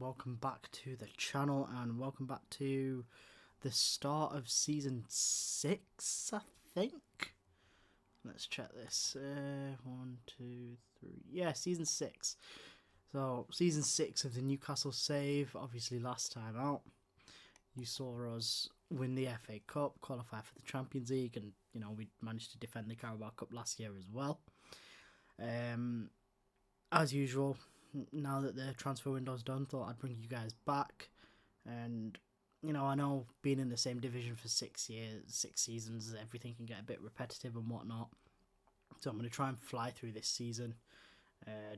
welcome back to the channel and welcome back to the start of season 6, I think. Let's check this. 1, 2, 3. Yeah, season 6. So, season 6 of the Newcastle save. Obviously, last time out, you saw us win the FA Cup, qualify for the Champions League, and we managed to defend the Carabao Cup last year as well. As usual, now that the transfer window's done, thought I'd bring you guys back. And I know being in the same division for 6 years, 6 seasons, everything can get a bit repetitive and whatnot. So I'm going to try and fly through this season,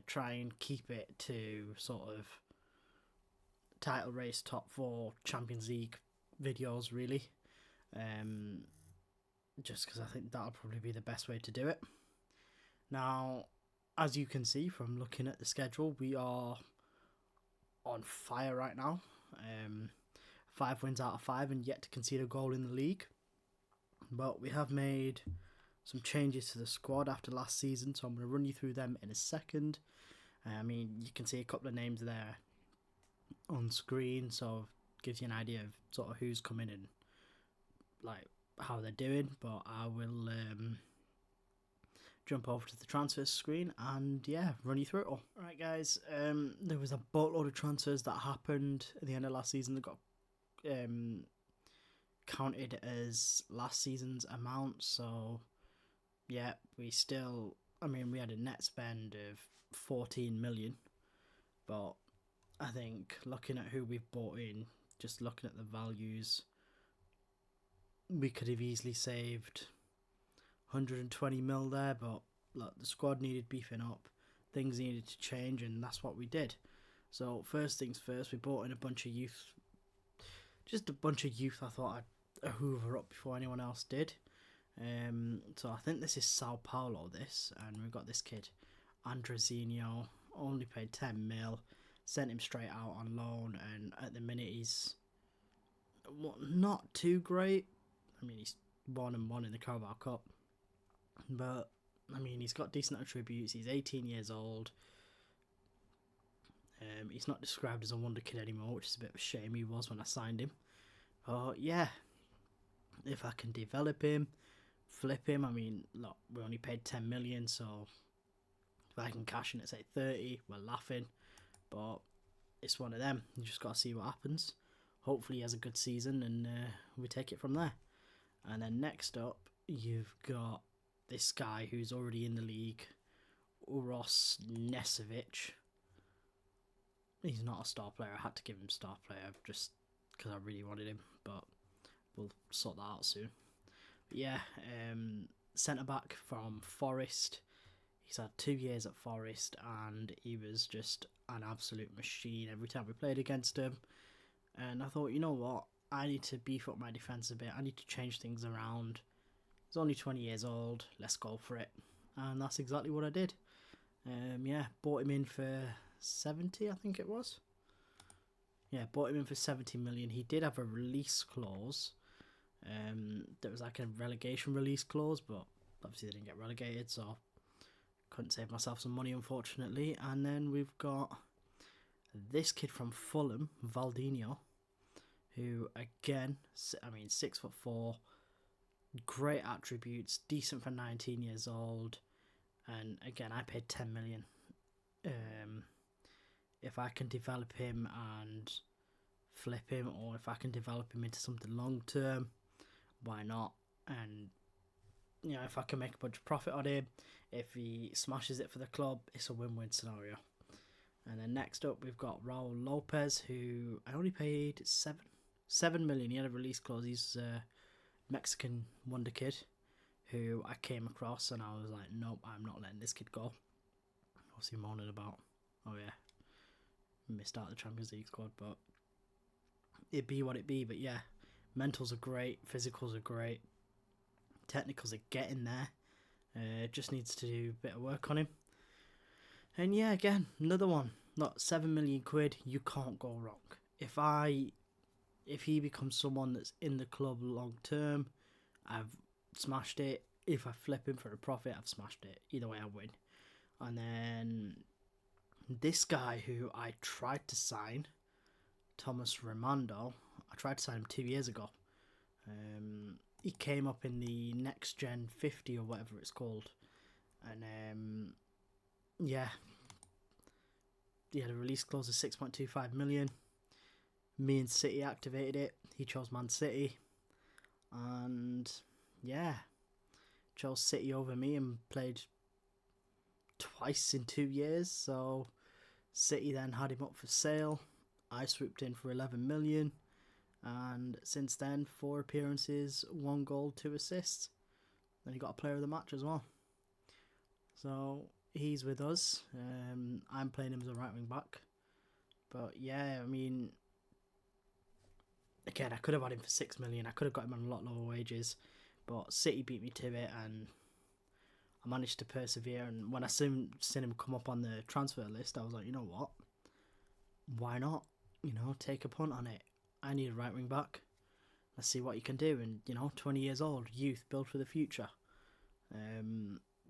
try and keep it to sort of title race, top 4, Champions League videos, really. Just because I think that'll probably be the best way to do it. Now, as you can see from looking at the schedule, we are on fire right now. 5 wins out of 5 and yet to concede a goal in the league. But we have made some changes to the squad after last season, so I'm going to run you through them in a second. You can see a couple of names there on screen, so it gives you an idea of sort of who's coming and like how they're doing. But I will jump over to the transfer screen and run you through it all. Alright guys, there was a boatload of transfers that happened at the end of last season that got counted as last season's amount. So yeah, we had a net spend of 14 million, but I think looking at who we've bought in, just looking at the values, we could have easily saved 120 mil there. But look, the squad needed beefing up, things needed to change, and that's what we did. So first things first, we bought in a bunch of youth. Just a bunch of youth I thought I'd hoover up before anyone else did. So I think this is Sao Paulo, and we've got this kid, Andrezinho, only paid 10 mil, sent him straight out on loan, and at the minute he's not too great. He's 1-1 in the Carabao Cup, but he's got decent attributes. He's 18 years old. He's not described as a wonder kid anymore, which is a bit of a shame. He was when I signed him. But yeah, if I can develop him, flip him, look, we only paid 10 million, so if I can cash in at say 30, we're laughing. But it's one of them. You just got to see what happens. Hopefully he has a good season and we take it from there. And then next up, you've got this guy who's already in the league, Uros Nesevic. He's not a star player. I had to give him star player just because I really wanted him, but we'll sort that out soon. But yeah, centre back from Forest. He's had 2 years at Forest and he was just an absolute machine every time we played against him. And I thought, you know what, I need to beef up my defence a bit. I need to change things around. He's only 20 years old. Let's go for it. And that's exactly what I did. Bought him in for 70, I think it was. Yeah, bought him in for 70 million. He did have a release clause. There was like a relegation release clause, but obviously they didn't get relegated, so couldn't save myself some money, unfortunately. And then we've got this kid from Fulham, Valdinho, who again, 6'4", great attributes, decent for 19 years old, and again I paid 10 million. If I can develop him and flip him, or if I can develop him into something long term, why not? And if I can make a bunch of profit on him, if he smashes it for the club, it's a win-win scenario. And then next up we've got Raul Lopez, who I only paid 7 million. He had a release clause. He's a Mexican wonder kid who I came across and I was like, nope, I'm not letting this kid go. What's he moaning about? Oh yeah, missed out the Champions League squad, but it be what it be. But yeah, mentals are great, physicals are great, technicals are getting there. Just needs to do a bit of work on him. And yeah, again, another one. Not 7 million quid, you can't go wrong. If he becomes someone that's in the club long term, I've smashed it. If I flip him for a profit, I've smashed it. Either way, I win. And then this guy who I tried to sign Thomas Ramondo. I tried to sign him 2 years ago. He came up in the Next Gen 50 or whatever it's called. And yeah, he had a release clause of 6.25 million. Me and City activated it. He chose Man City. And yeah, chose City over me and played twice in 2 years. So City then had him up for sale. I swooped in for 11 million. And since then, 4 appearances, 1 goal, 2 assists. Then he got a player of the match as well. So he's with us. I'm playing him as a right wing back. But yeah, I mean, again, I could have had him for 6 million. I could have got him on a lot lower wages. But City beat me to it, and I managed to persevere. And when I seen him come up on the transfer list, I was like, you know what? Why not? You know, take a punt on it. I need a right wing back. Let's see what you can do. And, you know, 20 years old, youth, build for the future.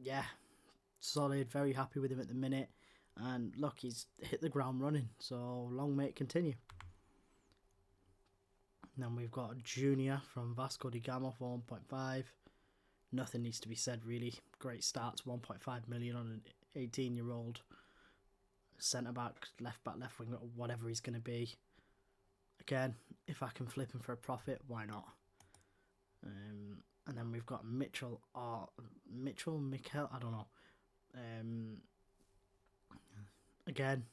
Yeah, solid, very happy with him at the minute. And look, he's hit the ground running, so long may it continue. Then we've got a junior from Vasco da Gama for 1.5. Nothing needs to be said, really. Great starts, 1.5 million on an 18-year-old. Centre-back, left-back, left wing, whatever he's going to be. Again, if I can flip him for a profit, why not? And then we've got Mikel, I don't know. Again,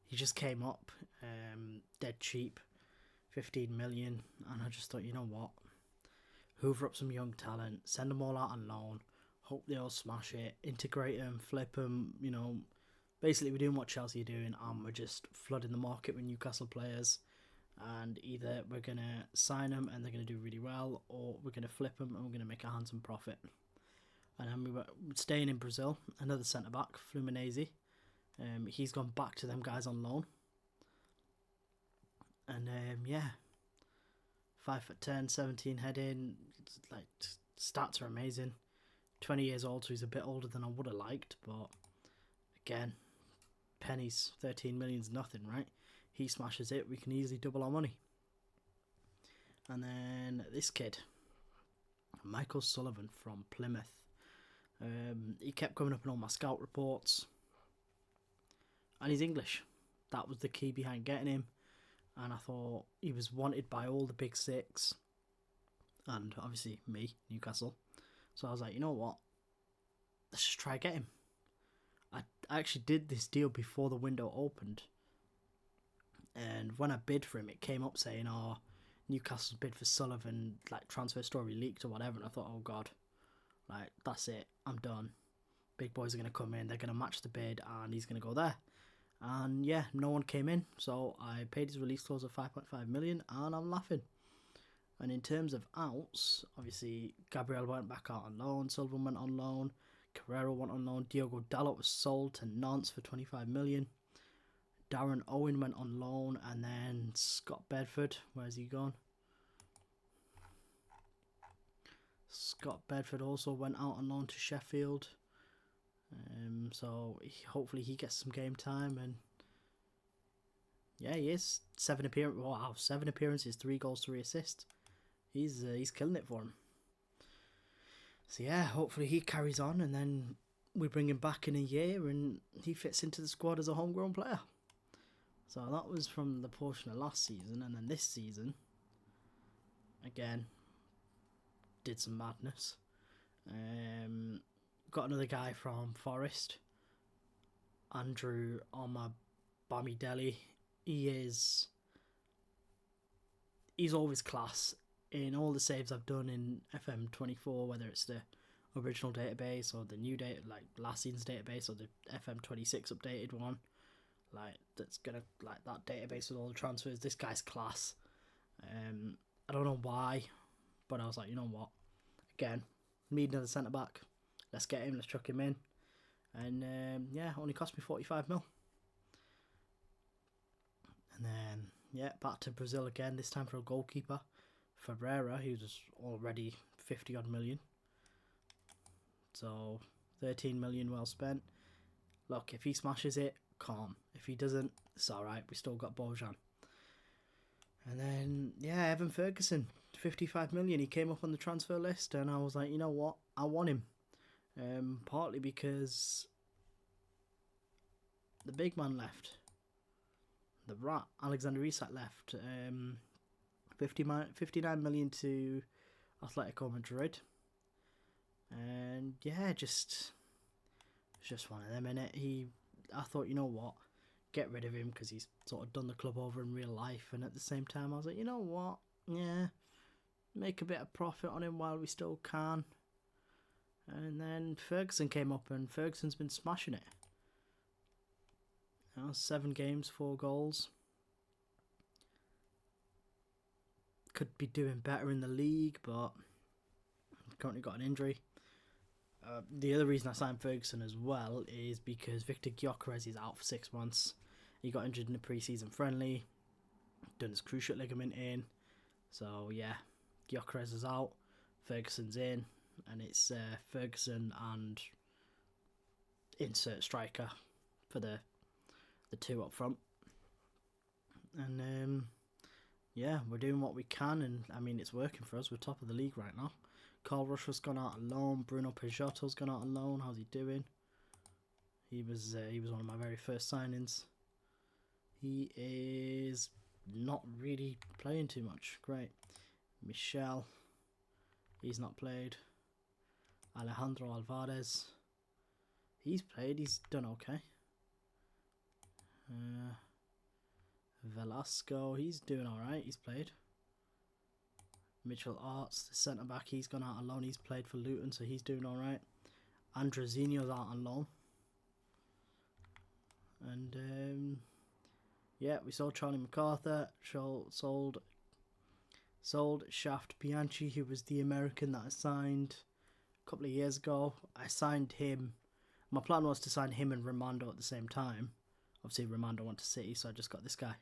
he just came up, dead cheap, 15 million, and I just thought, you know what? Hoover up some young talent, send them all out on loan, hope they all smash it, integrate them, flip them, you know. Basically, we're doing what Chelsea are doing, and we're just flooding the market with Newcastle players. And either we're going to sign them and they're going to do really well, or we're going to flip them and we're going to make a handsome profit. And then we were staying in Brazil, another centre-back, Fluminense. He's gone back to them guys on loan. And yeah, 5'10", 17 heading, like stats are amazing. 20 years old, so he's a bit older than I would have liked, but again, pennies, 13 million's nothing, right? He smashes it, we can easily double our money. And then this kid, Michael Sullivan from Plymouth. He kept coming up in all my scout reports. And he's English. That was the key behind getting him. And I thought he was wanted by all the big six. And obviously me, Newcastle. So I was like, you know what? Let's just try to get him. I actually did this deal before the window opened. And when I bid for him, it came up saying, oh, Newcastle's bid for Sullivan, like, transfer story leaked or whatever. And I thought, oh, God, like, that's it. I'm done. Big boys are going to come in. They're going to match the bid, and he's going to go there. And, yeah, no one came in. So I paid his release clause of 5.5 million, and I'm laughing. And in terms of outs, obviously, Gabriel went back out on loan. Sullivan went on loan. Carrero went on loan. Diogo Dalot was sold to Nantes for 25 million. Darren Owen went on loan, and then Scott Bedford, where's he gone? Scott Bedford also went out on loan to Sheffield. So hopefully he gets some game time, and yeah, he is 7 appearances, 3 goals, 3 assists. He's killing it for him. So yeah, hopefully he carries on, and then we bring him back in a year, and he fits into the squad as a homegrown player. So that was from the portion of last season, and then this season, again, did some madness. Got another guy from Forest, Andrew Bamidele. He's always class in all the saves I've done in FM24, whether it's the original database or the new data, like last season's database, or the FM26 updated one. Like, that's gonna, like, that database with all the transfers. This guy's class. I don't know why, but I was like, you know what? Again, need another centre back. Let's get him. Let's chuck him in. And yeah, only cost me 45 mil. And then yeah, back to Brazil again. This time for a goalkeeper, Ferreira. He was already 50 odd million. So 13 million well spent. Look, if he smashes it, calm. If he doesn't, it's alright. We still got Bojan. And then, yeah, Evan Ferguson, 55 million. He came up on the transfer list, and I was like, you know what? I want him. Partly because the big man left. The rat, Alexander Isak, left. 59 million to Atletico Madrid. And yeah, it's just one of them, innit? I thought, you know what? Get rid of him because he's sort of done the club over in real life. And at the same time, I was like, you know what? Yeah, make a bit of profit on him while we still can. And then Ferguson came up, and Ferguson's been smashing it. 7 games, 4 goals. Could be doing better in the league, but currently got an injury. The other reason I signed Ferguson as well is because Victor Gyökeres is out for 6 months. He got injured in the pre-season friendly, done his cruciate ligament in. So yeah, Gyökeres is out, Ferguson's in, and it's Ferguson and insert striker for the 2 up front. And yeah, we're doing what we can, and I mean it's working for us. We're top of the league right now. Carl Rushford's gone out on loan. Bruno Peixoto's gone out on loan. How's he doing? He was one of my very first signings. He is not really playing too much. Great. Michel, he's not played. Alejandro Alvarez, he's played. He's done okay. Velasco, he's doing alright. He's played. Mitchell Arts, the centre back, he's gone out on loan. He's played for Luton, so he's doing alright. Andrezinho's out on loan. And yeah, we sold Charlie MacArthur. Sold Shaft Bianchi, who was the American that I signed a couple of years ago. I signed him. My plan was to sign him and Rimando at the same time. Obviously, Rimando went to City, so I just got this guy.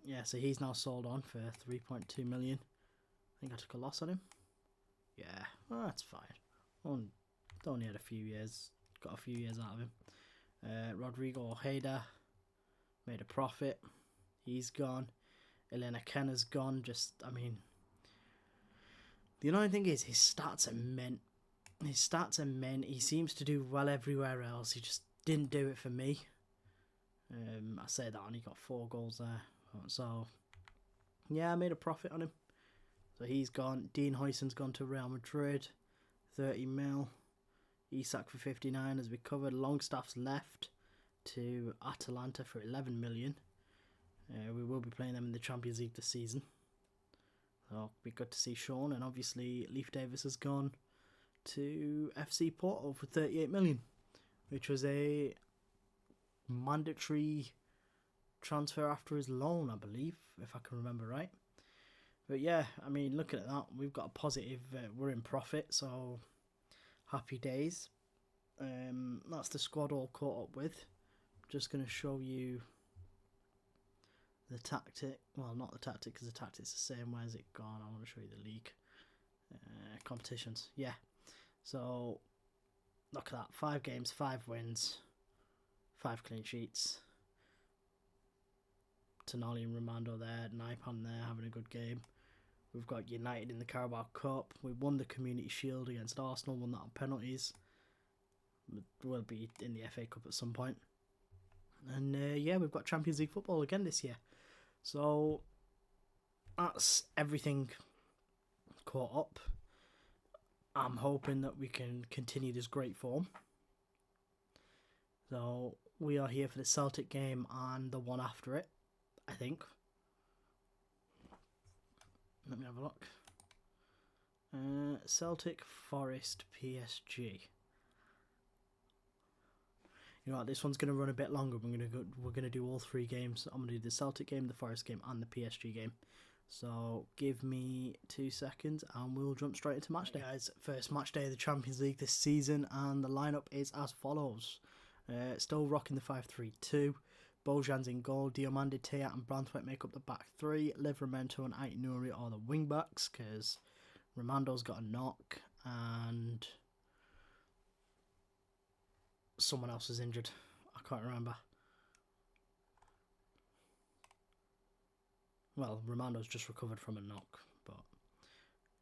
Yeah, so he's now sold on for 3.2 million. I think I took a loss on him. Yeah, well, that's fine. Only had a few years. Got a few years out of him. Rodrigo Ojeda made a profit. He's gone. Elena Kenna's gone. I mean, the annoying thing is his stats are mint. He seems to do well everywhere else. He just didn't do it for me. I say that, and he got 4 goals there. So, yeah, I made a profit on him. So he's gone. Dean Huyson's gone to Real Madrid, 30 mil. Isak for 59, as we covered. Longstaff's left to Atalanta for 11 million. We will be playing them in the Champions League this season. So it'll be good to see Sean. And obviously, Leif Davis has gone to FC Porto for 38 million, which was a mandatory transfer after his loan, I believe, if I can remember right. But yeah, I mean, looking at that, we've got a positive, we're in profit, so happy days. That's the squad all caught up with. Just going to show you the tactic. Well, not the tactic, because the tactic's the same. Where's it gone? I want to show you the league. Competitions. Yeah. So, look at that. 5 games, 5 wins, 5 clean sheets. Tonali and Rimando there. Naipan there, having a good game. We've got United in the Carabao Cup. We won the Community Shield against Arsenal, won that on penalties. We'll be in the FA Cup at some point. And yeah, we've got Champions League football again this year. So that's everything caught up. I'm hoping that we can continue this great form. So we are here for the Celtic game and the one after it, I think. Let me have a look. Celtic, Forest, PSG. You know what? This one's going to run a bit longer. We're going to do all 3 games. I'm going to do the Celtic game, the Forest game, and the PSG game. So give me 2 seconds, and we'll jump straight into match day. Guys, first match day of the Champions League this season, and the lineup is as follows. Still rocking the 5-3-2. Bojan's in goal. Diomande, Teat and Branthwaite make up the back 3. Livramento and Ait-Nouri are the wing backs, because Ramondo's got a knock and someone else is injured. I can't remember. Well, Romando's just recovered from a knock, but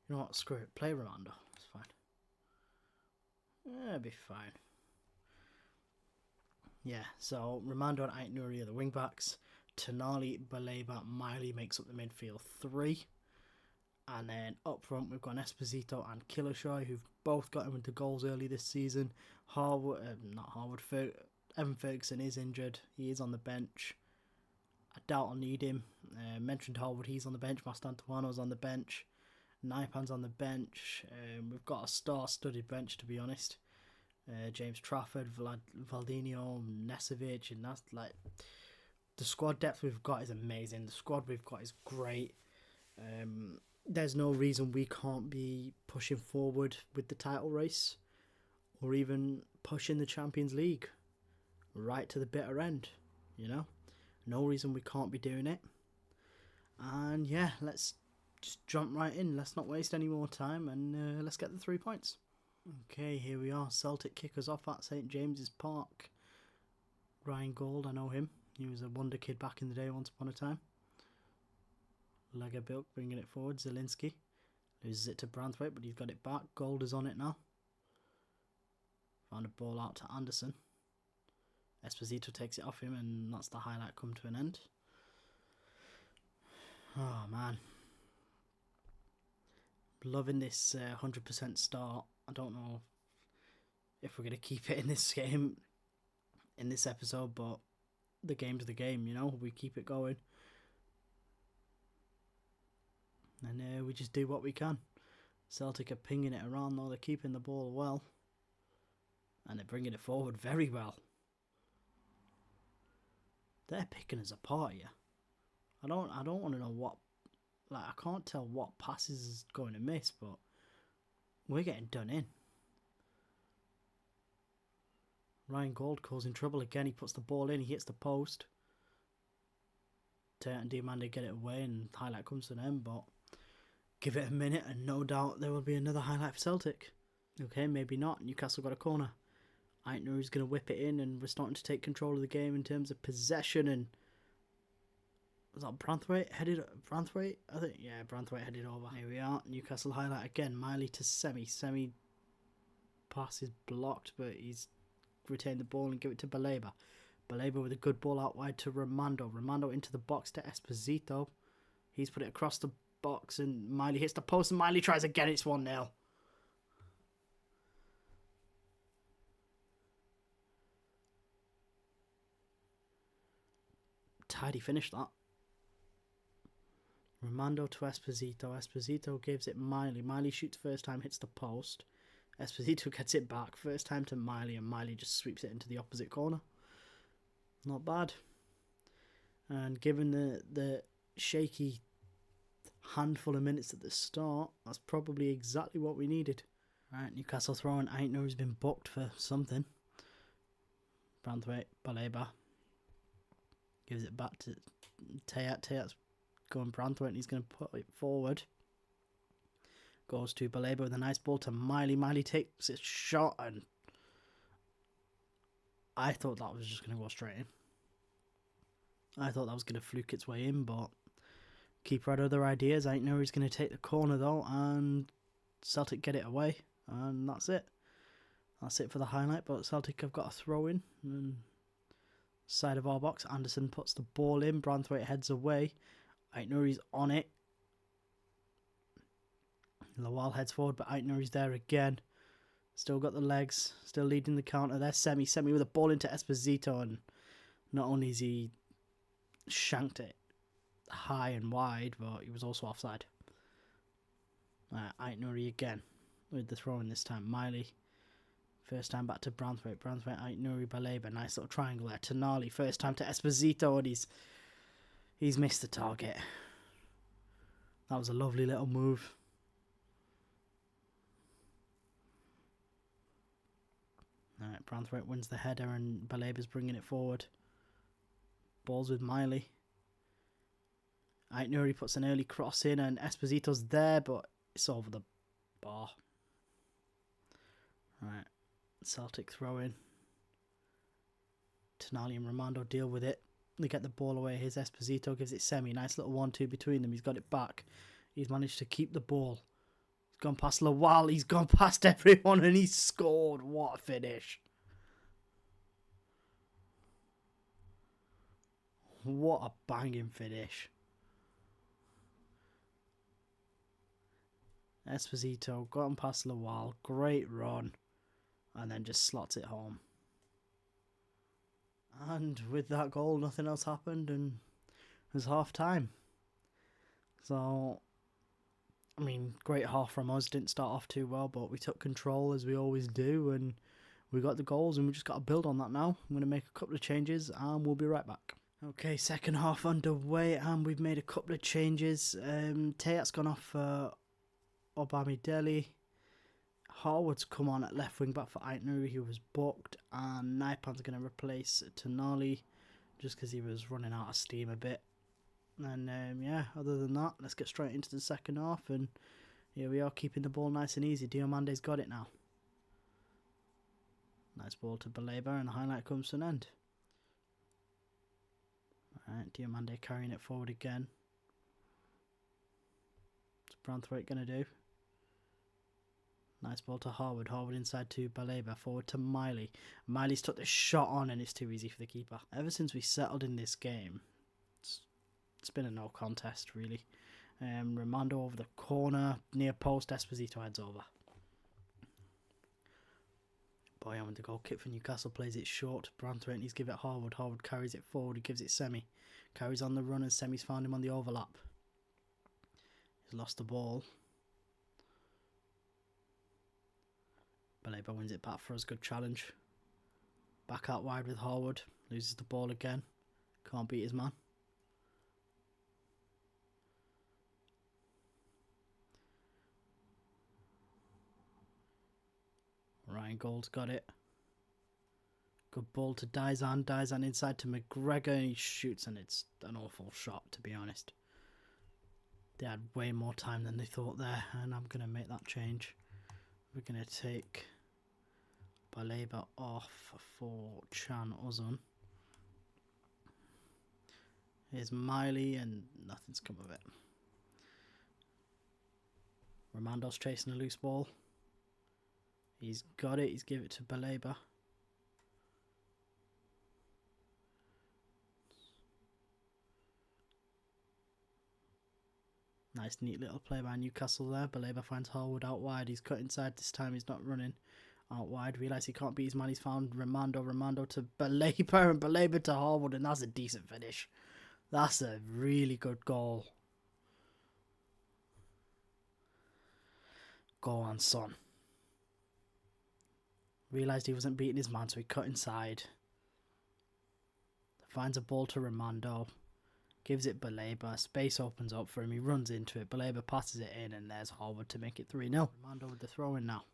you know what? Screw it. Play Romando. It's fine. Yeah, it'll be fine. Yeah, so Romando and Ait-Nouri are the wing backs. Tonali, Baleba, Miley makes up the midfield three. And then up front, we've got Esposito and Killoshoy, who've both got him into goals early this season. Evan Ferguson is injured. He is on the bench. I doubt I'll need him. Mentioned Harwood, he's on the bench. Mastantuano's on the bench. Naipan's on the bench. We've got a star-studded bench, to be honest. James Trafford, Valdinho, Nesevic, and that's like... The squad depth we've got is amazing. The squad we've got is great. There's no reason we can't be pushing forward with the title race or even pushing the Champions League right to the bitter end, you know? No reason we can't be doing it. And yeah, let's just jump right in. Let's not waste any more time and let's get the 3 points. Okay, here we are. Celtic kick us off at St James's Park. Ryan Gold, I know him. He was a wonder kid back in the day once upon a time. Lagerbilk bringing it forward. Zielinski loses it to Branthwaite, but he's got it back. Gold is on it now. Found a ball out to Anderson. Esposito takes it off him, and that's the highlight come to an end. Oh man, loving this 100% start. I don't know if we're gonna keep it in this game, in this episode, but the game's the game, you know. We keep it going. And we just do what we can. Celtic are pinging it around though. They're keeping the ball well. And they're bringing it forward very well. They're picking us apart here. I don't want to know what... Like, I can't tell what passes is going to miss, but we're getting done in. Ryan Gold causing trouble again. He puts the ball in. He hits the post. Tate and Diamande get it away and highlight comes to them, but... Give it a minute and no doubt there will be another highlight for Celtic. Okay, maybe not. Newcastle got a corner. Ait-Nouri's going to whip it in and we're starting to take control of the game in terms of possession. And was that Branthwaite headed? Branthwaite? I think, yeah, Branthwaite headed over. Here we are. Newcastle highlight again. Miley to Semi. Semi pass is blocked, but he's retained the ball and give it to Baleba. Baleba with a good ball out wide to Romando. Romando into the box to Esposito. He's put it across the box and Miley hits the post and Miley tries again. It's 1-0. Tidy finish that. Romando to Esposito. Esposito gives it Miley. Miley shoots first time, hits the post. Esposito gets it back first time to Miley and Miley just sweeps it into the opposite corner. Not bad. And given the shaky handful of minutes at the start, that's probably exactly what we needed. Right, Newcastle throwing. Ait-Nouri's been booked for something. Branthwaite, Baleba gives it back to Tayat. Tayat's going Branthwaite and he's going to put it forward. Goes to Baleba with a nice ball to Miley. Miley takes a shot and I thought that was just going to go straight in. I thought that was going to fluke its way in, but keeper had other ideas. Ait-Nouri's going to take the corner though, and Celtic get it away, and that's it. That's it for the highlight, but Celtic have got a throw in. And side of our box, Anderson puts the ball in, Branthwaite heads away. Ait-Nouri's on it. Lawal heads forward, but Ait-Nouri's there again. Still got the legs, still leading the counter there. Semi with a ball into Esposito, and not only is he shanked it high and wide, but he was also offside. Ait-Nouri again with the throw in this time. Miley first time back to Branthwaite. Branthwaite, Ait-Nouri, Baleba. Nice little triangle there. Tonali first time to Esposito, and he's missed the target. That was a lovely little move. Alright, Branthwaite wins the header and Baleba's bringing it forward. Balls with Miley. Ait-Nouri puts an early cross in and Esposito's there, but it's over the bar. Right, Celtic throw in. Tonali and Romando deal with it. They get the ball away. Here's Esposito, gives it Semi. Nice little 1-2 between them. He's got it back. He's managed to keep the ball. He's gone past Lawal. He's gone past everyone and he's scored. What a finish. What a banging finish. Esposito got him past Lawal. Great run. And then just slots it home. And with that goal, nothing else happened, and it was half time. So, I mean, great half from us. Didn't start off too well, but we took control as we always do, and we got the goals, and we just got to build on that now. I'm going to make a couple of changes, and we'll be right back. Okay, second half underway, and we've made a couple of changes. Tayat's gone off for Obamidele. Harwood's come on at left wing back for Aitner, who was booked, and Naipan's going to replace Tonali just because he was running out of steam a bit. And yeah, other than that, let's get straight into the second half, and here we are, keeping the ball nice and easy. Diomande's got it now. Nice ball to Baleba, and the highlight comes to an end. Alright, Diomande carrying it forward again. What's Branthwaite going to do? Nice ball to Harwood. Harwood inside to Baleba. Forward to Miley. Miley's took the shot on and it's too easy for the keeper. Ever since we settled in this game, it's been a no contest really. Ramondo over the corner. Near post. Esposito heads over. Boyan with the goal kick for Newcastle. Plays it short. Branthwaite needs to give it Harwood. Harwood carries it forward. He gives it Semi. Carries on the run and Semi's found him on the overlap. He's lost the ball. Baleba wins it back for us. Good challenge. Back out wide with Harwood. Loses the ball again. Can't beat his man. Ryan Gould's got it. Good ball to Dizan. Dizan inside to McGregor. And he shoots and it's an awful shot, to be honest. They had way more time than they thought there. And I'm going to make that change. We're going to take Baleba off for Chan Uzun. Here's Miley and nothing's come of it. Ramondo's chasing a loose ball. He's got it. He's given it to Baleba. Nice neat little play by Newcastle there. Baleba finds Harwood out wide. He's cut inside this time. He's not running out wide. Realise he can't beat his man. He's found Ramondo. Ramondo to Baleba and Baleba to Harwood, and that's a decent finish. That's a really good goal. Go on, son. Realised he wasn't beating his man, so he cut inside. Finds a ball to Ramondo. Gives it Baleba. Space opens up for him. He runs into it. Baleba passes it in, and there's Harwood to make it 3-0. Ramondo with the throw-in now.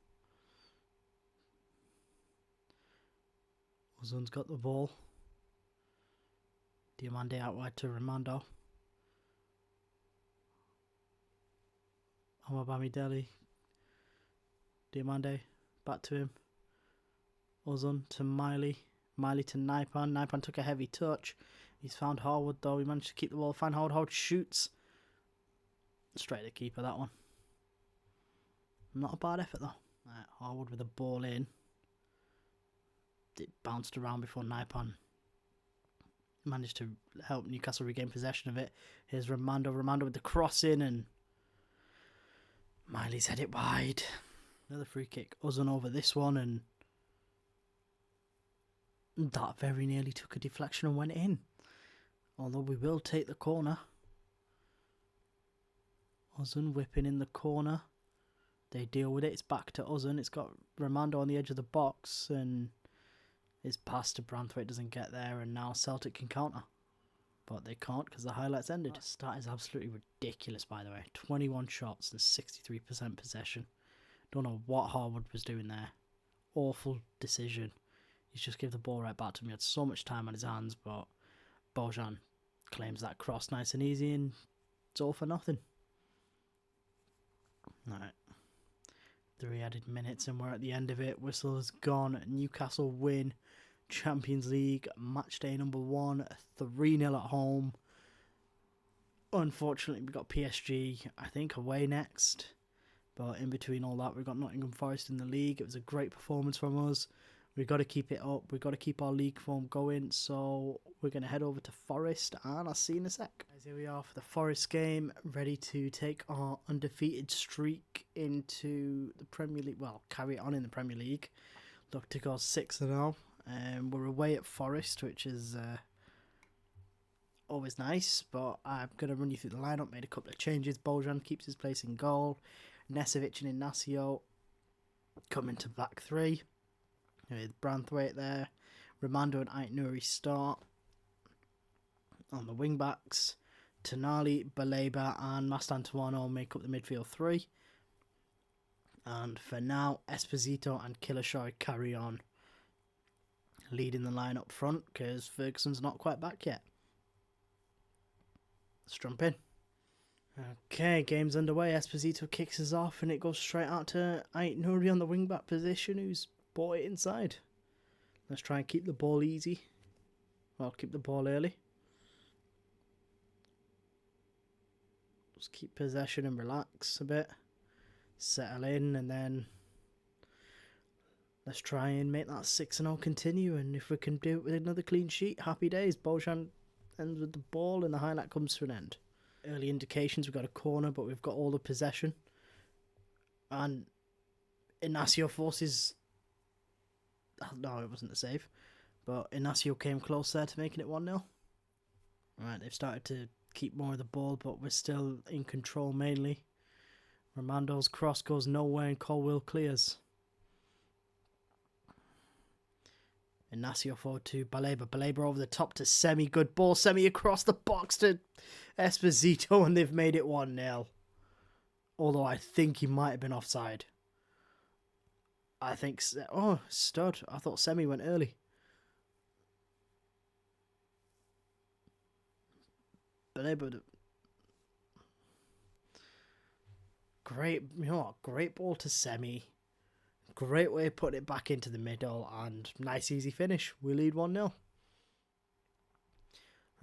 Uzun's got the ball. Diomande out wide to Ramondo. Omabamidele. Diomande back to him. Uzun to Miley. Miley to Naipan. Naipan took a heavy touch. He's found Harwood though. He managed to keep the ball. Find Harwood. Harwood shoots. Straight at the keeper, that one. Not a bad effort though. Right, Harwood with the ball in. It bounced around before Naipan managed to help Newcastle regain possession of it. Here's Ramondo. Ramondo with the cross in, and Miley's head it wide. Another free kick. Uzun over this one, and that very nearly took a deflection and went in. Although we will take the corner. Uzun whipping in the corner. They deal with it. It's back to Uzun. It's got Ramondo on the edge of the box, and his pass to Branthwaite doesn't get there, and now Celtic can counter. But they can't because the highlights ended. The stat is absolutely ridiculous, by the way. 21 shots and 63% possession. Don't know what Harwood was doing there. Awful decision. He's just give the ball right back to him. He had so much time on his hands, but Bojan claims that cross nice and easy, and it's all for nothing. Alright. 3 added minutes and we're at the end of it. Whistle has gone. Newcastle win Champions League, match day number 1, 3-0 at home. Unfortunately, we got PSG, I think, away next. But in between all that, we've got Nottingham Forest in the league. It was a great performance from us. We've got to keep it up. We've got to keep our league form going. So we're going to head over to Forest, and I'll see you in a sec. Guys, here we are for the Forest game, ready to take our undefeated streak into the Premier League. Well, carry it on in the Premier League. Look to go 6-0. We're away at Forest, which is always nice. But I'm going to run you through the lineup. Made a couple of changes. Bojan keeps his place in goal. Nesevic and Inacio come into back three. With Branthwaite there. Romando and Aït-Nouri start on the wing backs. Tonali, Baleba and Mastantuono make up the midfield three. And for now, Esposito and Killashoi carry on leading the line up front because Ferguson's not quite back yet. Let's jump in. Okay, game's underway. Esposito kicks us off and it goes straight out to Aït-Nouri on the wing back position, who's bought it inside. Let's try and keep the ball easy. Well, keep the ball early. Just keep possession and relax a bit. Settle in and then let's try and make that 6-0 continue. And if we can do it with another clean sheet, happy days. Bojan ends with the ball and the highlight comes to an end. Early indications, we've got a corner, but we've got all the possession. And Inacio forces... No, it wasn't a save. But Inacio came close there to making it 1-0. Right, they've started to keep more of the ball, but we're still in control mainly. Romando's cross goes nowhere and Colwill clears. Inacio forward to Baleba. Baleba over the top to Semi. Good ball. Semi across the box to Esposito, and they've made it 1-0. Although I think he might have been offside. I think... Oh, stud. I thought Semi went early. Baleba... Great, great ball to Semi. Great way of putting it back into the middle and nice easy finish. We lead 1-0.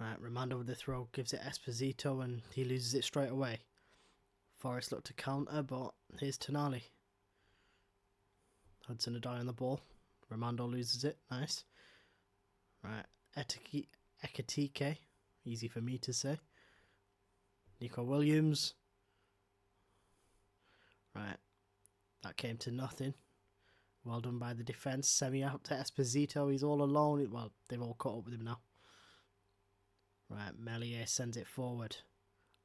Right, Romando with the throw gives it Esposito and he loses it straight away. Forest look to counter, but here's Tonali. Hudson-Odoi on the ball. Romando loses it. Nice. Right, Ekitike. Easy for me to say. Nico Williams. Right, that came to nothing. Well done by the defence. Semi out to Esposito. He's all alone. Well, they've all caught up with him now. Right, Meslier sends it forward.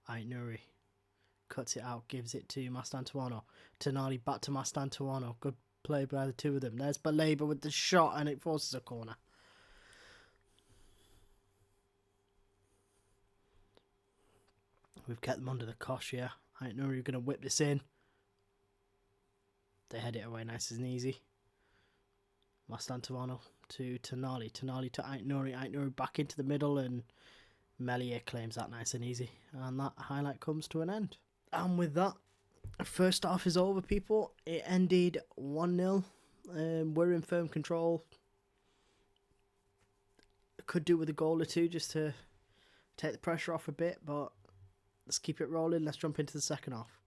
Aït-Nouri cuts it out, gives it to Mastantuono. Tonali back to Mastantuono. Good play by the two of them. There's Baleba with the shot and it forces a corner. We've kept them under the cosh here. Aït-Nouri are going to whip this in. They head it away nice and easy. Mastantuono to Tonali. Tonali to Aït-Nouri. Aït-Nouri back into the middle and Meslier claims that nice and easy. And that highlight comes to an end. And with that, first half is over, people. It ended 1-0. We're in firm control. Could do with a goal or two just to take the pressure off a bit, but let's keep it rolling. Let's jump into the second half.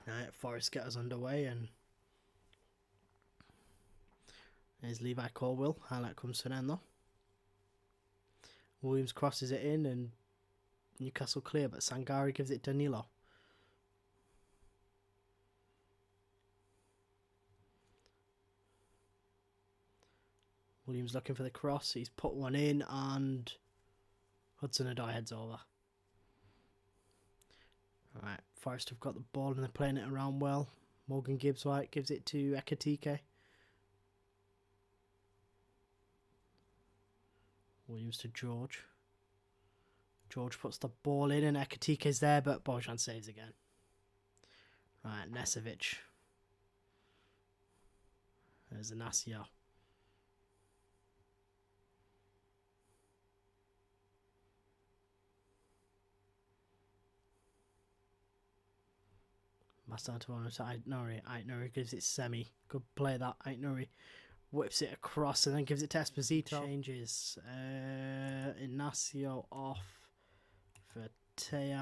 Right, Forest get us underway and there's Levi Colwill. Highlight comes to an end though. Williams crosses it in and Newcastle clear, but Sangari gives it Danilo. Williams looking for the cross. He's put one in and Hudson-Odoi heads over. Alright, Forest have got the ball and they're playing it around well. Morgan Gibbs-White gives it to Ekitike. Williams to George. George puts the ball in and Ekitike's there, but Bojan saves again. Right, Nesevic. There's Inacio. Mastantuono to Aït-Nouri. Aït-Nouri gives it Semi. Good play that. Aït-Nouri whips it across and then gives it to Esposito. Changes. Inacio off for Teat.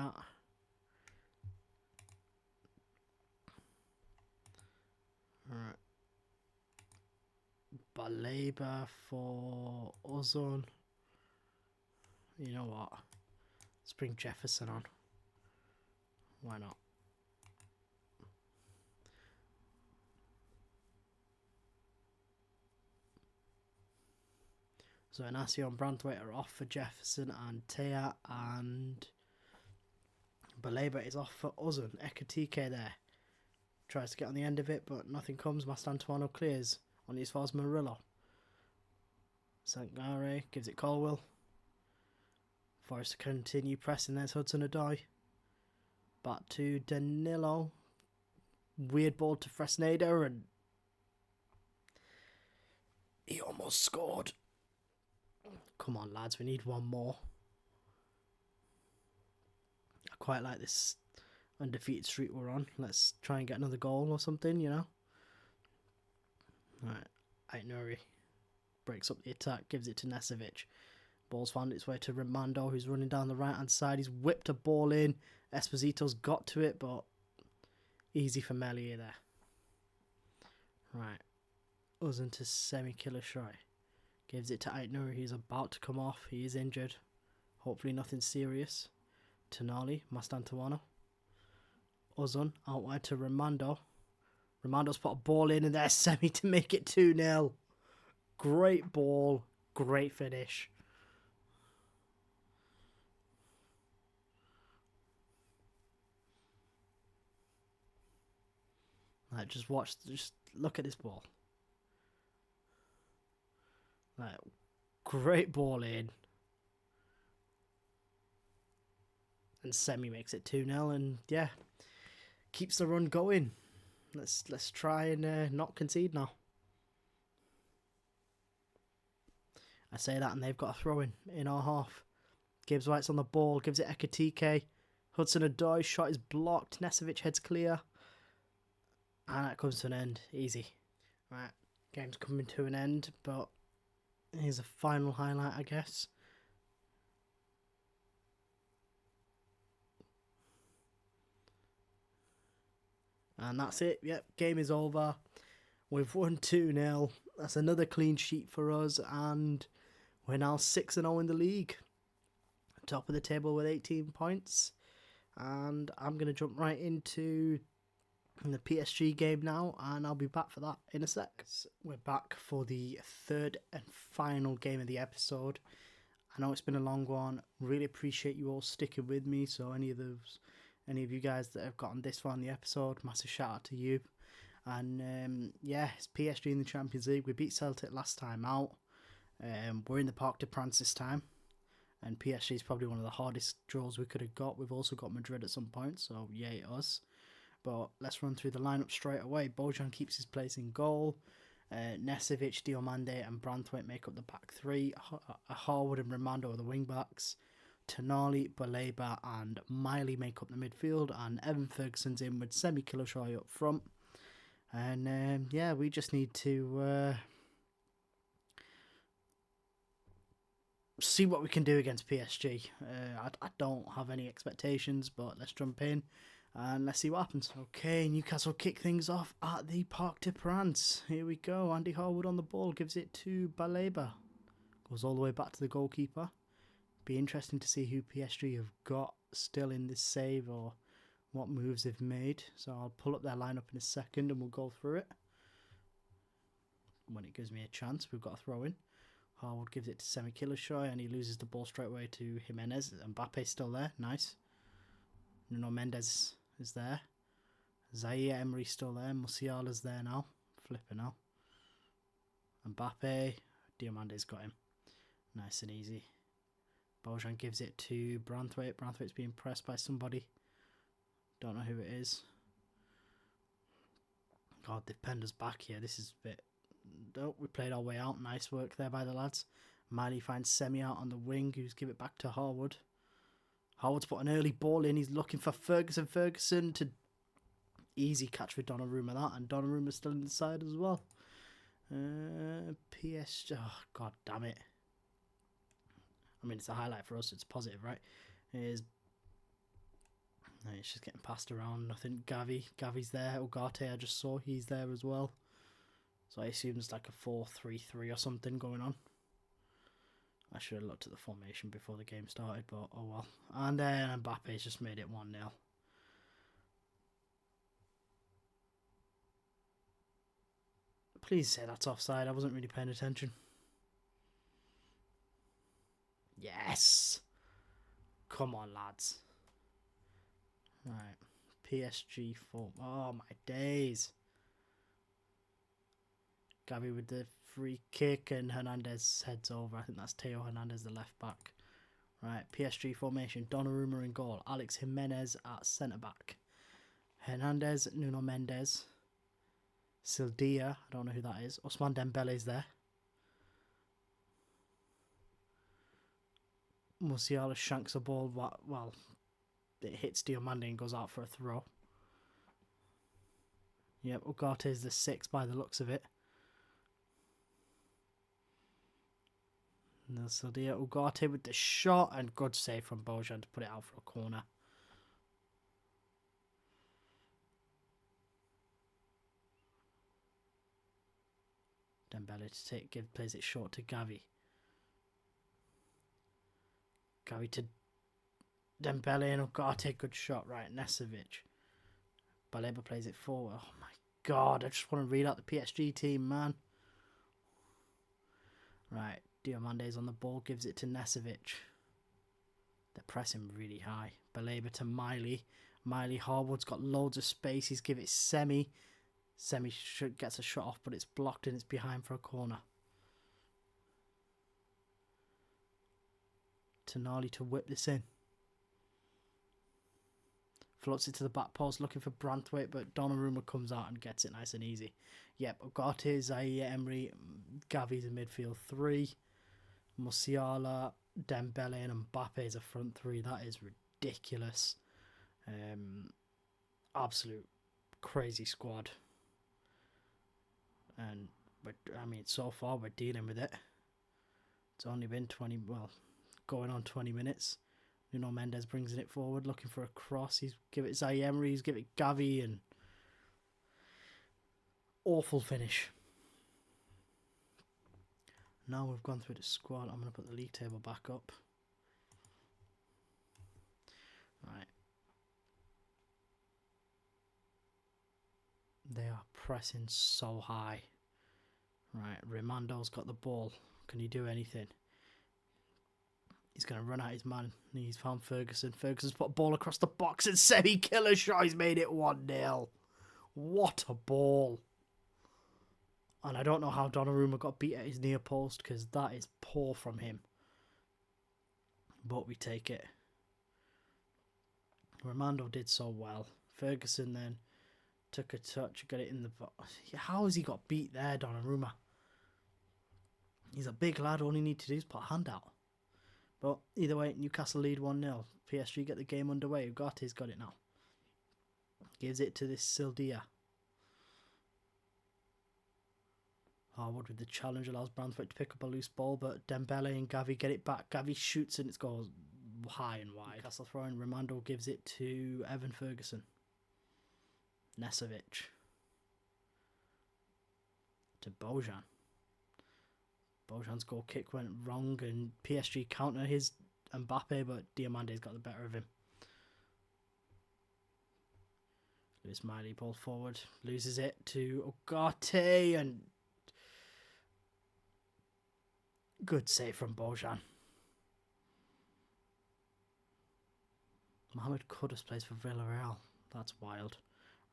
Alright. Baleba for Ozone. You know what? Let's bring Jefferson on. Why not? So Inacio and Branthwaite are off for Jefferson and Teat, and Baleba is off for Ozone. Ekatike there. Tries to get on the end of it, but nothing comes. Mastantuono clears on his falls Murillo. Saint-Germain gives it Colwell. Forest to continue pressing. There's Hudson-Odoi. Back to Danilo. Weird ball to Fresneda, and he almost scored. Come on, lads, we need one more. I quite like this undefeated streak we're on. Let's try and get another goal or something, you know. Alright, Aït-Nouri breaks up the attack, gives it to Nesevic. Ball's found its way to Rimando, who's running down the right hand side. He's whipped a ball in. Esposito's got to it, but easy for Meslier there. Right, us into Semi-Kilashoy. Gives it to Aït-Nouri. He's about to come off. He is injured. Hopefully nothing serious. Tonali, Mastantuono. Ozun out wide to Rimando. Rimando's put a ball in, and there's Semi to make it 2-0. Great ball. Great finish. Like, just look at this ball. Like, great ball in. And Semi makes it 2-0, and yeah, keeps the run going. Let's try and not concede now. I say that, and they've got a throw in our half. Gibbs White's on the ball, gives it Ekatike. Hudson-Odoi, shot is blocked. Nesevic heads clear. And that comes to an end. Easy. Right, game's coming to an end, but here's a final highlight, I guess. And that's it. Yep, game is over. We've won 2-0. That's another clean sheet for us, and we're now 6-0 in the league. Top of the table with 18 points. And I'm going to jump right into the PSG game now, and I'll be back for that in a sec. We're back for the third and final game of the episode. I know it's been a long one. Really appreciate you all sticking with me. So any of you guys that have gotten this far in the episode, massive shout out to you. And yeah, it's PSG in the Champions League. We beat Celtic last time out. We're in the Parc des Princes this time, and PSG is probably one of the hardest draws we could have got. We've also got Madrid at some point, so yay us. But let's run through the lineup straight away. Bojan keeps his place in goal. Nesevic, Diomande and Branthwaite make up the back three. Harwood and Rimando are the wing backs. Tonali, Baleba and Miley make up the midfield, and Evan Ferguson's in with Semi-Kilashoy up front. And yeah, we just need to see what we can do against PSG. I don't have any expectations, but let's jump in and let's see what happens. Okay, Newcastle kick things off at the Parc des Princes. Here we go. Andy Harwood on the ball, gives it to Baleba. Goes all the way back to the goalkeeper. Be interesting to see who PSG have got still in this save or what moves they've made. So I'll pull up their lineup in a second and we'll go through it. When it gives me a chance, we've got a throw in. Harwood gives it to Semi-Kilashoy and he loses the ball straight away to Jimenez. Mbappe's still there. Nice. Nuno Mendes is there. Zaire Emery's still there. Musiala's there now. Flipping out. Mbappe. Diamande's got him. Nice and easy. Bojan gives it to Branthwaite. Branthwaite's being pressed by somebody. Don't know who it is. God, they've penned us back here. This is a bit... Oh, we played our way out. Nice work there by the lads. Miley finds Semi out on the wing, who's give it back to Harwood. Harwood's put an early ball in. He's looking for Ferguson. Ferguson to Easy catch for Donnarumma, that, and Donnarumma's still in the side as well. PSG, oh god damn it. I mean, it's a highlight for us, it's positive, right? It's just getting passed around, nothing. Gavi's there. Ugarte, I just saw, he's there as well. So I assume it's like a 4-3-3 or something going on. I should have looked at the formation before the game started, but oh well. And then Mbappe's just made it 1-0. Please say that's offside. I wasn't really paying attention. Yes! Come on, lads. Right. PSG 4. Oh, my days. Gavi with the free kick and Hernandez heads over. I think that's Theo Hernandez, the left back. Right, PSG formation. Donnarumma in goal. Alex Jimenez at centre-back. Hernandez, Nuno Mendes. Sildia, I don't know who that is. Ousmane Dembele's there. Musiala shanks a ball. Well, it hits Diomande and goes out for a throw. Yep, Ugarte is the 6 by the looks of it. No, Sildia, Ugarte with the shot, and good save from Bojan to put it out for a corner. Dembele to plays it short to Gavi. Gavi to Dembele and Ugarte, good shot. Right, Nesevic. Baleba plays it forward. Oh my god, I just want to read out the PSG team, man. Right, Diomande's on the ball, gives it to Nesevic. They're pressing really high. Baleba to Miley. Miley Harwood's got loads of space. He's give it Semi. Semi gets a shot off, but it's blocked and it's behind for a corner. Tonali to whip this in. Floats it to the back post, looking for Branthwaite, but Donnarumma comes out and gets it nice and easy. Yep, Ugarte, Zaire Emery, Gavi's a midfield 3. Musiala, Dembele and Mbappe is a front 3. That is ridiculous. Absolute crazy squad. And I mean, so far we're dealing with it. It's only been going on 20 minutes. Nuno Mendes brings it forward, looking for a cross. He's give it Zaire Emery, he's give it Gavi, and awful finish. Now we've gone through the squad, I'm going to put the league table back up. Right. They are pressing so high. Right, Rimando's got the ball. Can he do anything? He's going to run out his man. He's found Ferguson. Ferguson's put a ball across the box and semi-killer shot. He's made it 1-0. What a ball. And I don't know how Donnarumma got beat at his near post, because that is poor from him. But we take it. Rimando did so well. Ferguson then took a touch, got it in the box. How has he got beat there, Donnarumma? He's a big lad. All he needs to do is put a hand out. But either way, Newcastle lead 1-0. PSG get the game underway. Ugarte's got it now. Gives it to this Sildia. Harwood with the challenge allows Branthwaite to pick up a loose ball, but Dembele and Gavi get it back. Gavi shoots and it goes high and wide. Newcastle throwing. Rimando gives it to Evan Ferguson. Nesevic. To Bojan. Bojan's goal kick went wrong and PSG counter his Mbappe, but Diamande's got the better of him. Lewis Miley ball forward, loses it to Ugarte, and good save from Bojan. Mohamed Kudus plays for Villarreal. That's wild.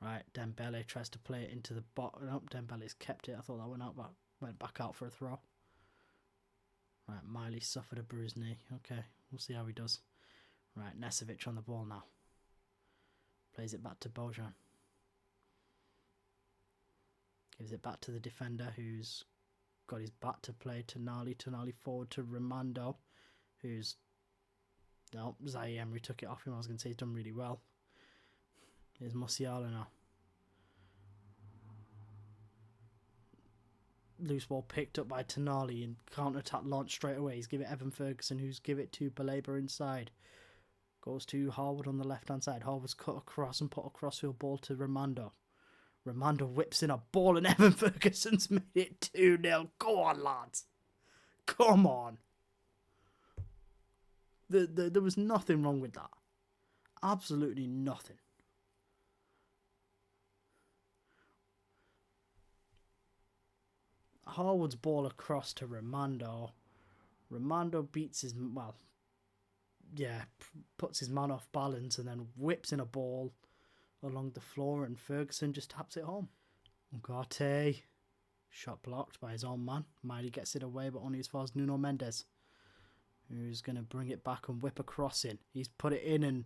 Right, Dembele tries to play it into the bottom. Nope, Dembele's kept it. I thought that went back out for a throw. Right, Miley suffered a bruised knee. Okay, we'll see how he does. Right, Nesevic on the ball now. Plays it back to Bojan. Gives it back to the defender who's got his back to play to Tonali. Tonali forward to Rimando, who's... No, Zaire Emery took it off him. I was going to say he's done really well. Here's Musiala now. loose ball picked up by Tonali and counter-attack launched straight away. He's give it Evan Ferguson, who's give it to Baleba inside. Goes to Harwood on the left-hand side. Harwood's cut across and put a crossfield ball to Romando. Romando whips in a ball and Evan Ferguson's made it 2-0. Go on, lads. Come on. There was nothing wrong with that. Absolutely nothing. Harwood's ball across to Romando. Romando beats his... Well, yeah, puts his man off balance and then whips in a ball along the floor and Ferguson just taps it home. Ugarte. Shot blocked by his own man. Miley gets it away, but only as far as Nuno Mendes, who's going to bring it back and whip a cross in. He's put it in and...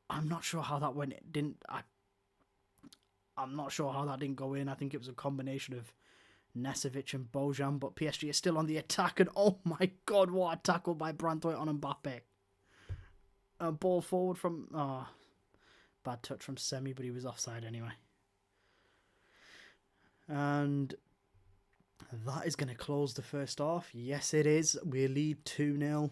I'm not sure how that went. I'm not sure how that didn't go in. I think it was a combination of Nesevic and Bojan, but PSG is still on the attack, and oh my god, what a tackle by Branthwaite on Mbappe. A ball forward from... Oh, bad touch from Semi, but he was offside anyway. And that is going to close the first half. Yes, it is. We lead 2-0.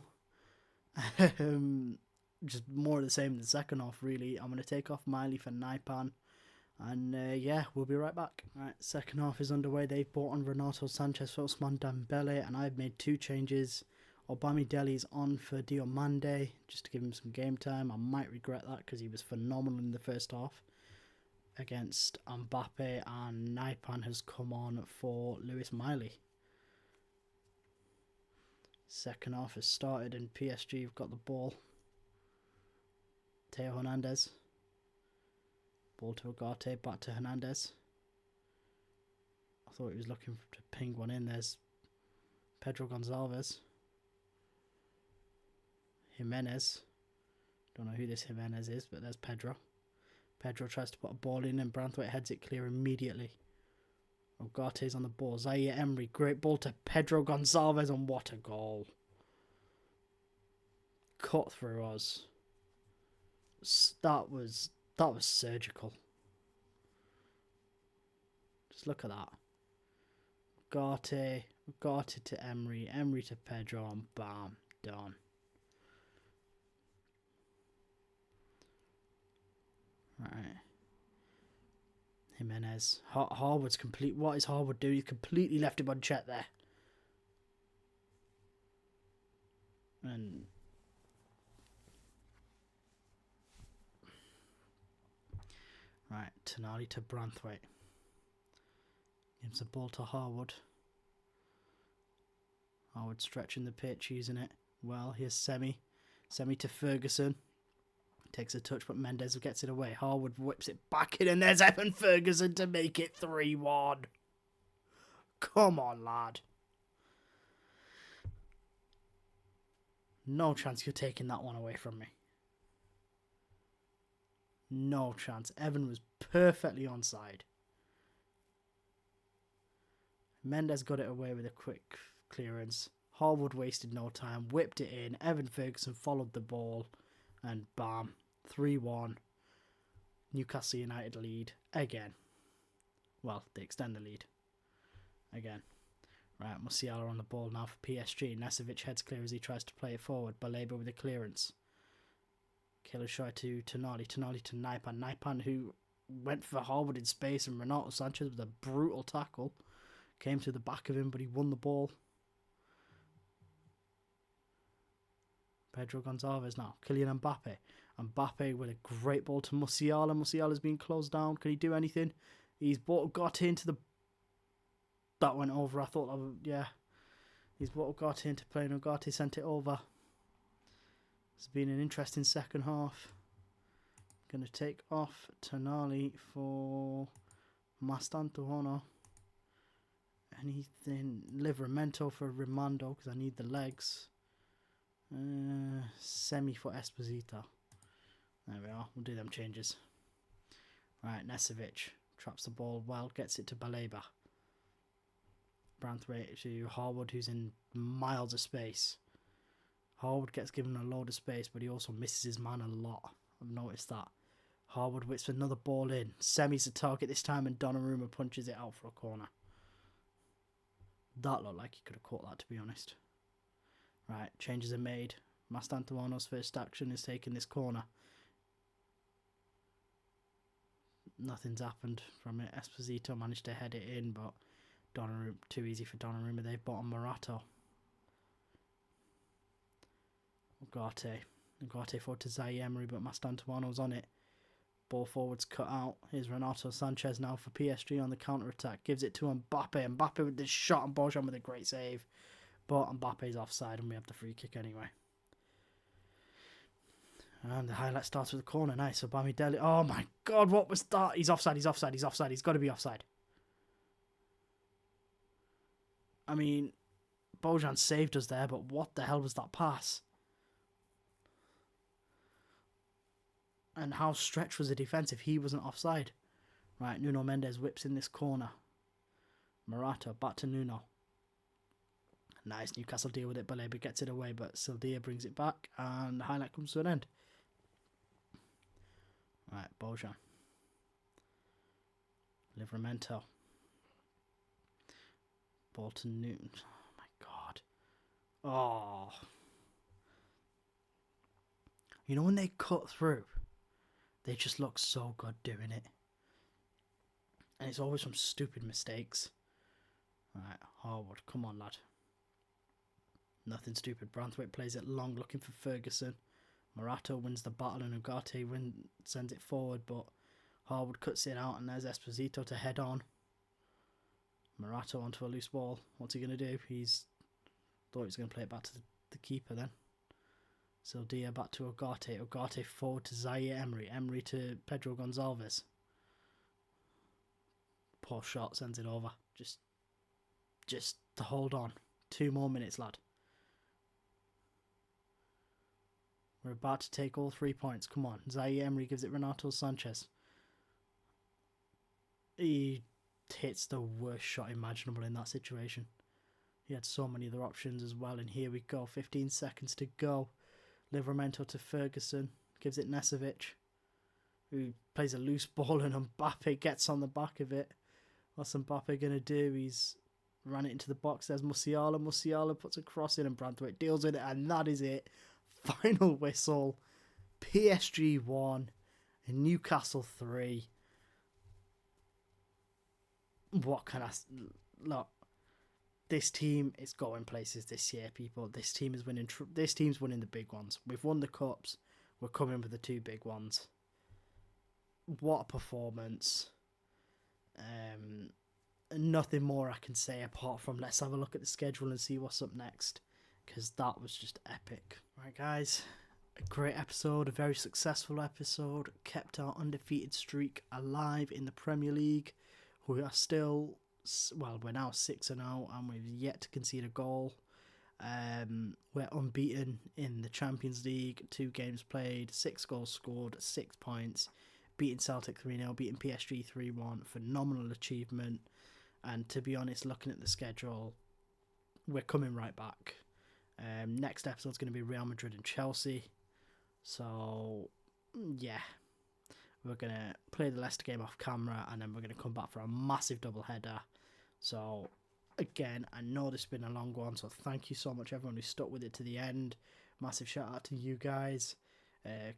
Just more of the same in the second half, really. I'm going to take off Miley for Naipan. And yeah, we'll be right back. Right, second half is underway. They've brought on Renato Sanchez for Ousmane Dembele, and I've made 2 changes. Obamidele's on for Diomande, just to give him some game time. I might regret that because he was phenomenal in the first half against Mbappe, and Naipan has come on for Lewis Miley. Second half has started and PSG have got the ball. Teo Hernandez. Ball to Ugarte, back to Hernandez. I thought he was looking to ping one in. There's Pedro Gonçalves. Jimenez. Don't know who this Jimenez is, but there's Pedro. Pedro tries to put a ball in and Branthwaite heads it clear immediately. Ugarte's on the ball. Zaire Emery, great ball to Pedro Gonçalves, and what a goal. Cut through us. That was surgical. Just look at that. Ugarte to Emery, Emery to Pedro, and bam, done. Right. Jimenez. Harwood's complete. What is Harwood doing? He's completely left him unchecked there. And right, Tonali to Branthwaite. Gives the ball to Harwood. Harwood stretching the pitch, using it well. Here's Semi. Semi to Ferguson. Takes a touch, but Mendes gets it away. Harwood whips it back in, and there's Evan Ferguson to make it 3-1. Come on, lad. No chance you're taking that one away from me. No chance. Evan was perfectly onside. Mendes got it away with a quick clearance. Harwood wasted no time, whipped it in. Evan Ferguson followed the ball, and bam, 3-1. Newcastle United lead again. Well, they extend the lead again. Right, Musiala on the ball now for PSG. Nesevic heads clear as he tries to play it forward. Baleba with a clearance. Killer shot to Tonali. Tonali to Naipan. Naipan, who went for Harwood in space, and Renato Sanchez with a brutal tackle. Came to the back of him, but he won the ball. Pedro Gonçalves now. Kylian Mbappe. Mbappe with a great ball to Musiala. Musiala's been closed down. Can he do anything? He's got into the... That went over. I thought, yeah. He's got into play, and Ugarte sent it over. It's been an interesting second half. Going to take off Tonali for Mastantuono. Anything Livramento for Rimando, because I need the legs. Semi for Esposito. There we are. We'll do them changes. Right, Nesevic traps the ball well, gets it to Baleba. Branthwaite to Harwood, who's in miles of space. Harwood gets given a load of space, but he also misses his man a lot. I've noticed that. Harwood whips another ball in. Semi's the target this time and Donnarumma punches it out for a corner. That looked like he could have caught that, to be honest. Right, changes are made. Mastantuano's first action is taking this corner. Nothing's happened from it. Esposito managed to head it in, but Donnarumma, too easy for Donnarumma. They've bought on Morato. Ugarte forward to Zaire Emery, but Mastantuano's on it. Ball forwards cut out. Here's Renato Sanchez now for PSG on the counter-attack. Gives it to Mbappe. Mbappe with this shot and Bojan with a great save. But Mbappe's offside and we have the free kick anyway. And the highlight starts with a corner. Nice. So Bamidele. Oh my God, what was that? He's offside. He's got to be offside. I mean, Bojan saved us there, but what the hell was that pass? And how stretched was the defence if he wasn't offside? Right, Nuno Mendes whips in this corner. Morata back to Nuno. Nice, Newcastle deal with it. Baleba gets it away, but Sildia brings it back, and the highlight comes to an end. Right, Bojan. Livramento. Ball to Newton. Oh my God. Oh. You know when they cut through, they just look so good doing it. And it's always from stupid mistakes. Right, Harwood, come on, lad. Nothing stupid. Branthwaite plays it long, looking for Ferguson. Morato wins the battle and Ugarte sends it forward, but Harwood cuts it out and there's Esposito to head on. Morato onto a loose ball. What's he going to do? Thought he was going to play it back to the keeper then. Sildia back to Ugarte. Ugarte forward to Zaire Emery. Emery to Pedro Gonçalves. Poor shot, sends it over. Just to hold on. 2 more minutes, lad. We're about to take all 3 points. Come on. Zaire Emery gives it Renato Sanchez. He hits the worst shot imaginable in that situation. He had so many other options as well. And here we go. 15 seconds to go. Livramento to Ferguson. Gives it Nesevic, who plays a loose ball and Mbappe gets on the back of it. What's Mbappe going to do? He's ran it into the box. There's Musiala. Musiala puts a cross in and Branthwaite deals with it. And that is it. Final whistle. PSG 1. Newcastle 3. What can I... Look. This team is going places this year, people. This team is winning. This team's winning the big ones. We've won the cups. We're coming with the 2 big ones. What a performance! Nothing more I can say apart from let's have a look at the schedule and see what's up next, because that was just epic. Right, guys, a great episode, a very successful episode. Kept our undefeated streak alive in the Premier League. We are still. Well, we're now 6-0 and we've yet to concede a goal. We're unbeaten in the Champions League. 2 games played, 6 goals scored, 6 points. Beating Celtic 3-0, beating PSG 3-1. Phenomenal achievement. And to be honest, looking at the schedule, we're coming right back. Next episode's going to be Real Madrid and Chelsea. So, yeah. We're going to play the Leicester game off camera and then we're going to come back for a massive double header. So, again, I know this has been a long one, so thank you so much everyone who stuck with it to the end. Massive shout out to you guys.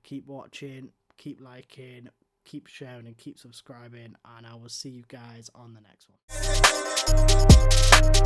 Keep watching, keep liking, keep sharing and keep subscribing, and I will see you guys on the next one.